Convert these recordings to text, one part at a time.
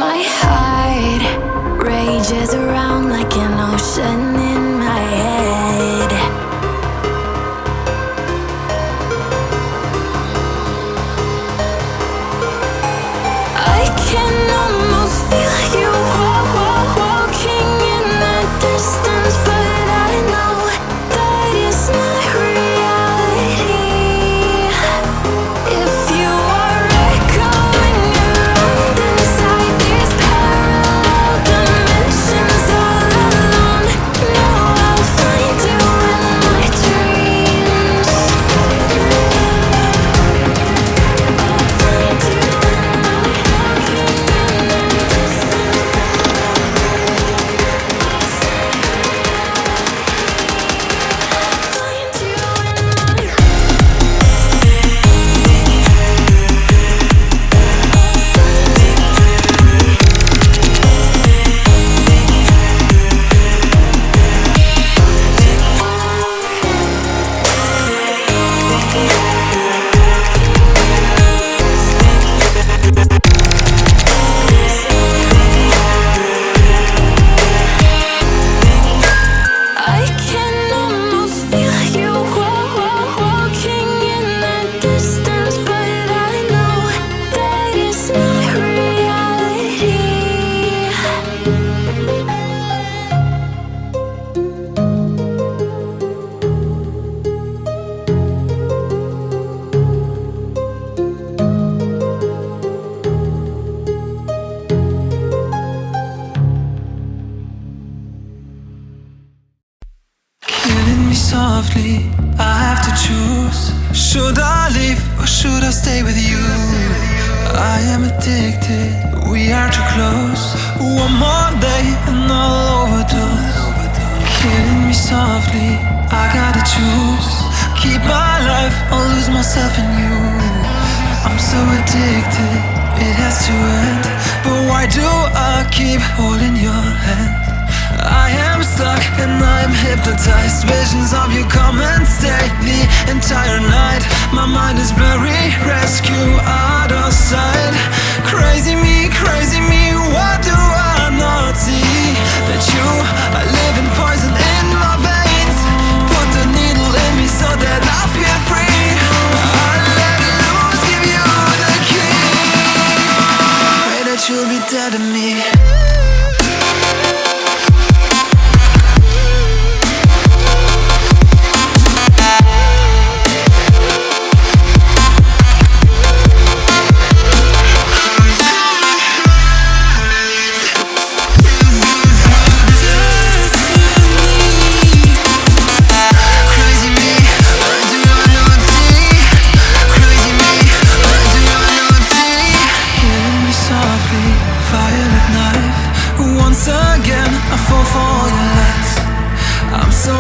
My heart rages around like an ocean in my head. I can almost feel you walking in the distance, but I know that it's not reality. If you are echoing around inside these parallel dimensions all alone, know I'll find you in my dreams. I'll find you in my walking in the I can almost feel you walking in the distance, but I know that it's not reality. Killing me softly, I have to choose. Should I leave or should I stay with you? I am addicted, we are too close. One more day and I'll overdose. Killing me softly, I gotta choose. Keep my life or lose myself in you. I'm so addicted, it has to end. But why do I keep holding your hand? I am stuck and I'm hypnotized. Visions of you come and stay the entire night. My mind is blurry, rescue out of sight. Crazy me, what do I not see? That you are living poison in my veins. Put the needle in me so that I feel free. I let it loose, give you the key. Pray that you'll be dead to me.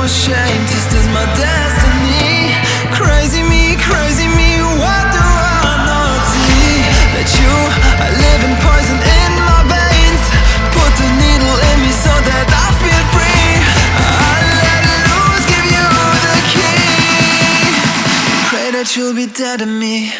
Ashamed, this is my destiny. Crazy me, what do I not see? That you are living poison in my veins. Put the needle in me so that I feel free. I let it loose, give you the key. Pray that you'll be dead to me.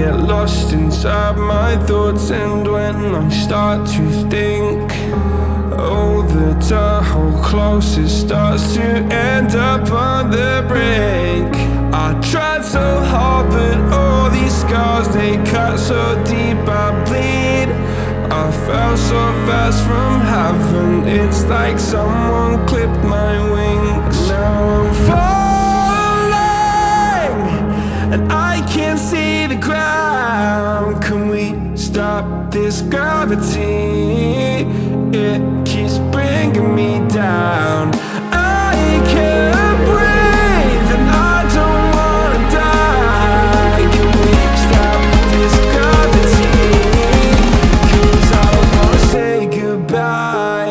get lost inside my thoughts, and when I start to think, oh, the door closes starts to end up on the brink. I tried so hard, but all these scars, they cut so deep I bleed. I fell so fast from heaven, it's like someone clipped my wings. Now I'm falling, and I can't see the ground. Can we stop this gravity? It keeps bringing me down. I can't breathe, and I don't wanna die. Can we stop this gravity? 'Cause I don't wanna say goodbye.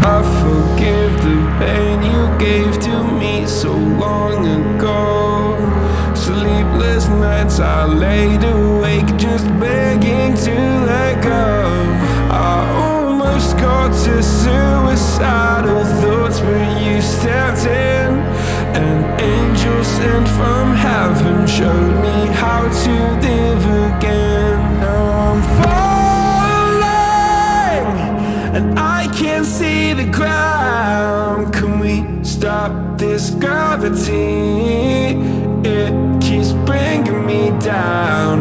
I forgive the pain you gave to me so long ago. Sleepless nights I laid awake just begging to let go. I almost got to suicidal thoughts, but you stepped in. An angel sent from heaven showed me how to live again. Now I'm falling, and I can't see the ground. Can we stop this gravity? It keeps bringing me down.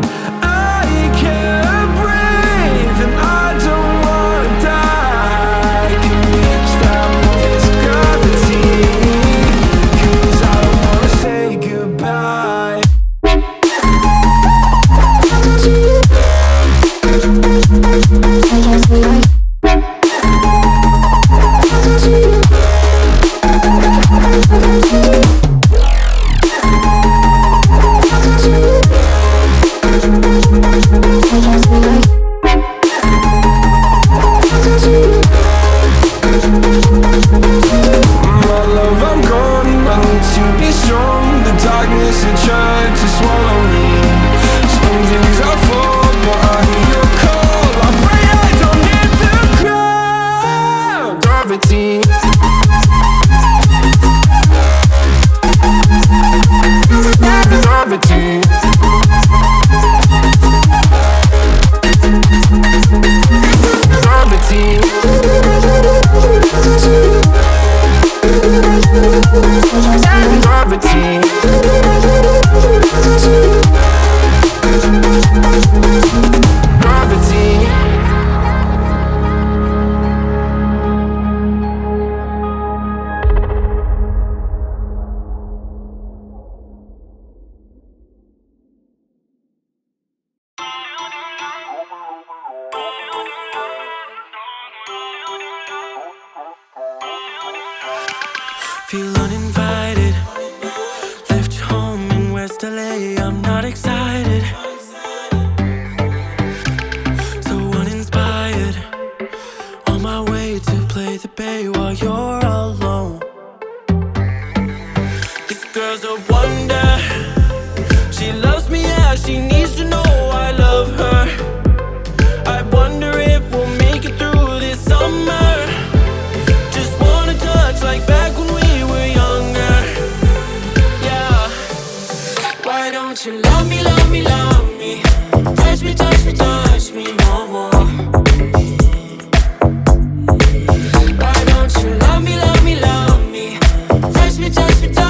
I can't breathe, and I don't wanna die. Can we stop this gravity? 'Cause I don't wanna say goodbye. My love, I'm gone, I need to be strong. The darkness, it tried to swallow me. Some days I fall, but I hear your call. I pray I don't hit the ground. Gravity. Gravity. Gravity. Gravity. Feel uninvited. Left home in West LA, I'm not excited. So uninspired. On my way to play the bay while you're alone. This girl's a wonder. She loves me, yeah, she needs to know I love her. I wonder if we'll make it through this summer. Just wanna touch like back when we were younger. Yeah. Why don't you love me, love me, love me? Touch me, touch me, touch me no more. Why don't you love me, love me, love me? Touch me, touch me, touch me.